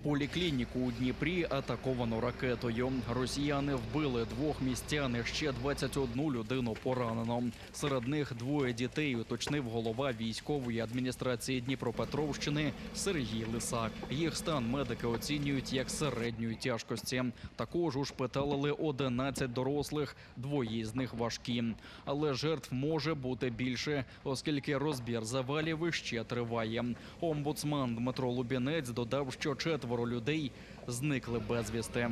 Поліклініку у Дніпрі атаковано ракетою. Росіяни вбили 2 містян і ще 21 людину поранено. Серед них 2 дітей, уточнив голова військової адміністрації Дніпропетровщини Сергій Лисак. Їх стан медики оцінюють як середньої тяжкості. Також ушпиталили 11 дорослих, 2 з них важкі. Але жертв може бути більше, оскільки розбір завалів іще триває. Омбудсман Дмитро Лубінець додав, що 4 людей зникли безвісти.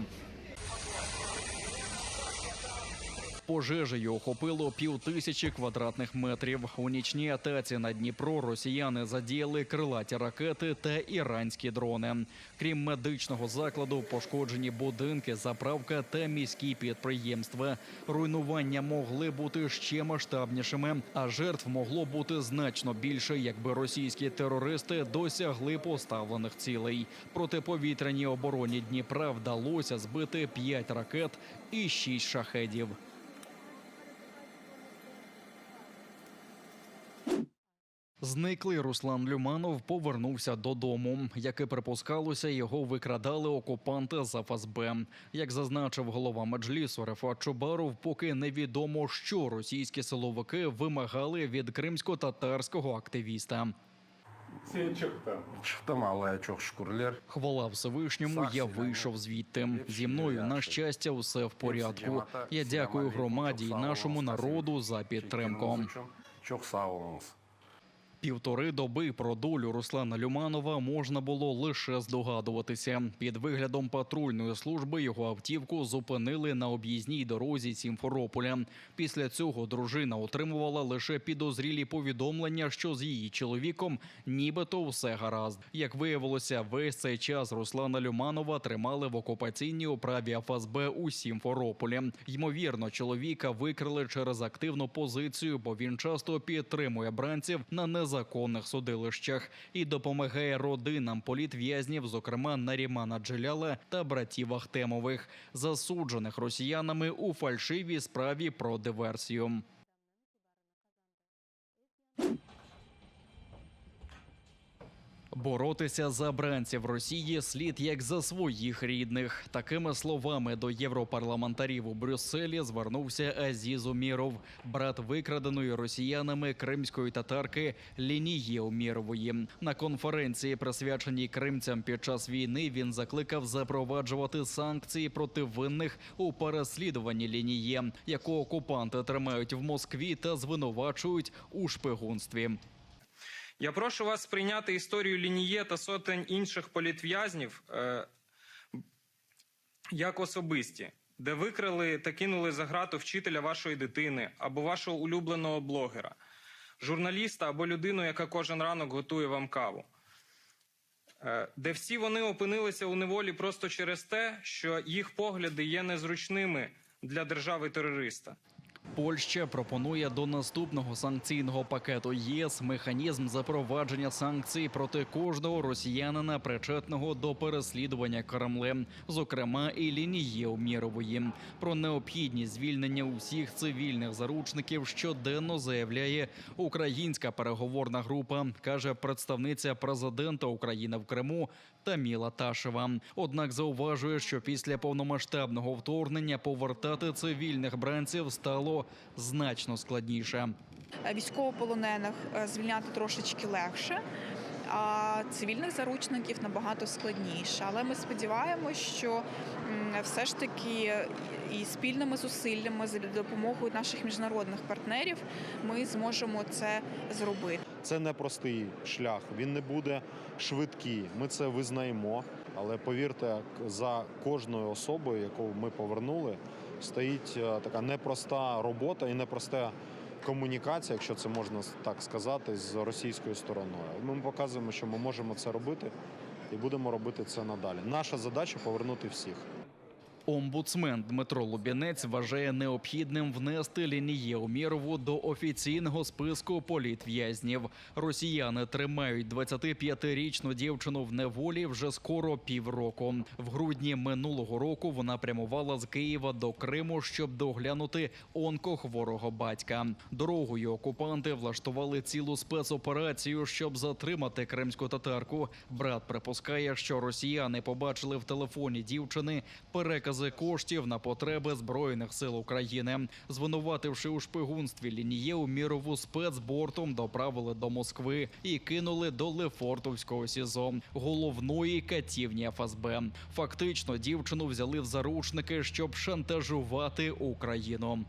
Пожежею охопило 5000 квадратних метрів. У нічній атаці на Дніпро росіяни задіяли крилаті ракети та іранські дрони. Крім медичного закладу, пошкоджені будинки, заправка та міські підприємства. Руйнування могли бути ще масштабнішими, а жертв могло бути значно більше, якби російські терористи досягли поставлених цілей. Протиповітряній обороні Дніпра вдалося збити 5 ракет і 6 шахедів. Зниклий Руслан Люманов повернувся додому. Як і припускалося, його викрадали окупанти з ФСБ. Як зазначив голова Меджлісу Рефат Чубаров, поки невідомо, що російські силовики вимагали від кримсько-татарського активіста. Хвала Всевишньому, я вийшов звідти. Зі мною, на щастя, усе в порядку. Я дякую громаді і нашому народу за підтримку. 1,5 доби про долю Руслана Люманова можна було лише здогадуватися. Під виглядом патрульної служби його автівку зупинили на об'їзній дорозі Сімферополя. Після цього дружина отримувала лише підозрілі повідомлення, що з її чоловіком нібито все гаразд. Як виявилося, весь цей час Руслана Люманова тримали в окупаційній управі ФСБ у Сімферополі. Ймовірно, чоловіка викрили через активну позицію, бо він часто підтримує бранців на незаконних судилищах і допомагає родинам політв'язнів, зокрема Нарімана Джеляла та братів Ахтемових, засуджених росіянами у фальшивій справі про диверсію. Боротися за бранців Росії слід як за своїх рідних. Такими словами до європарламентарів у Брюсселі звернувся Азіз Уміров, брат викраденої росіянами кримської татарки Лінії Умірової. На конференції, присвяченій кримцям під час війни, він закликав запроваджувати санкції проти винних у переслідуванні Лінії, яку окупанти тримають в Москві та звинувачують у шпигунстві. Я прошу вас сприйняти історію Лініє та сотень інших політв'язнів як особисті, де викрили та кинули за ґрату вчителя вашої дитини або вашого улюбленого блогера, журналіста або людину, яка кожен ранок готує вам каву. Де всі вони опинилися у неволі просто через те, що їх погляди є незручними для держави-терориста. Польща пропонує до наступного санкційного пакету ЄС механізм запровадження санкцій проти кожного росіянина, причетного до переслідування Кремлем, зокрема і Лінії Умірової. Про необхідність звільнення усіх цивільних заручників щоденно заявляє українська переговорна група, каже представниця президента України в Криму Таміла Ташева. Однак зауважує, що після повномасштабного вторгнення повертати цивільних бранців стало значно складніше. Військовополонених звільняти трошечки легше, а цивільних заручників набагато складніше. Але ми сподіваємося, що все ж таки і спільними зусиллями, за допомогою наших міжнародних партнерів, ми зможемо це зробити. Це непростий шлях, він не буде швидкий, ми це визнаємо. Але повірте, за кожною особою, яку ми повернули, стоїть така непроста робота і непроста комунікація, якщо це можна так сказати, з російською стороною. Ми показуємо, що ми можемо це робити і будемо робити це надалі. Наша задача – повернути всіх. Омбудсмен Дмитро Лубінець вважає необхідним внести Лінію Умєрову до офіційного списку політв'язнів. Росіяни тримають 25-річну дівчину в неволі вже скоро півроку. В грудні минулого року вона прямувала з Києва до Криму, щоб доглянути онкохворого батька. Дорогою окупанти влаштували цілу спецоперацію, щоб затримати кримську татарку. Брат припускає, що росіяни побачили в телефоні дівчини перекази коштів на потреби Збройних сил України. Звинувативши у шпигунстві Лінію Умєрову, спецбортом доправили до Москви і кинули до Лефортовського СІЗО, головної катівні ФСБ. Фактично, дівчину взяли в заручники, щоб шантажувати Україну.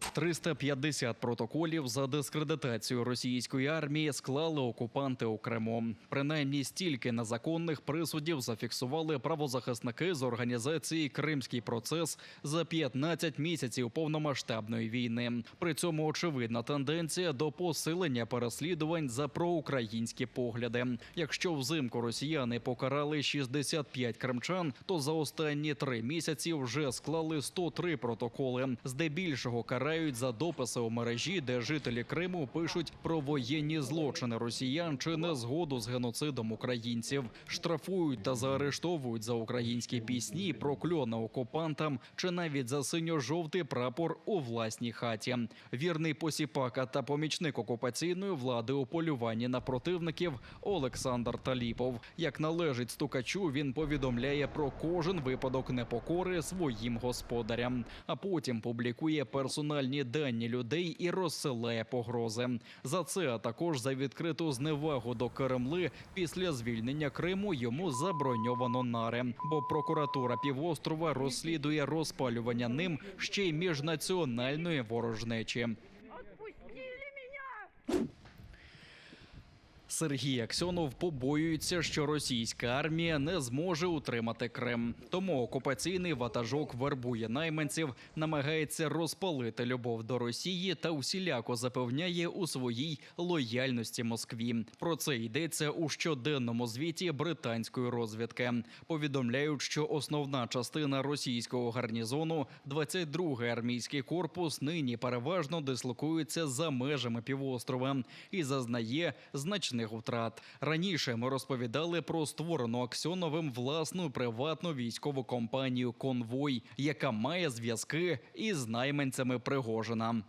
– 350 протоколів за дискредитацію російської армії склали окупанти у Криму. Принаймні стільки незаконних присудів зафіксували правозахисники з організації «Кримський процес» за 15 місяців повномасштабної війни. При цьому очевидна тенденція до посилення переслідувань за проукраїнські погляди. Якщо взимку росіяни покарали 65 кримчан, то за останні 3 місяці вже склали 103 протоколи. Здебільшого карають за дописи у мережі, де жителі Криму пишуть про воєнні злочини росіян чи незгоду з геноцидом українців. Штрафують та заарештовують за українські пісні, прокльони окупантам чи навіть за синьо-жовтий прапор у власній хаті. Вірний посіпака та помічник окупаційної влади у полюванні на противників Олександр Таліпов. Як належить стукачу, він повідомляє про кожен випадок непокори своїм господарям, а потім публікує персональні дані людей і розсилає погрози. За це, а також за відкриту зневагу до Кремли після звільнення Криму йому заброньовано нари. Бо прокуратура півострова розслідує розпалювання ним ще й міжнаціональної ворожнечі. Сергій Аксьонов побоюється, що російська армія не зможе утримати Крим. Тому окупаційний ватажок вербує найманців, намагається розпалити любов до Росії та усіляко запевняє у своїй лояльності Москві. Про це йдеться у щоденному звіті британської розвідки. Повідомляють, що основна частина російського гарнізону, 22-й армійський корпус, нині переважно дислокується за межами півострова і зазнає значних втрат. Раніше ми розповідали про створену Аксьоновим власну приватну військову компанію «Конвой», яка має зв'язки із найманцями Пригожина.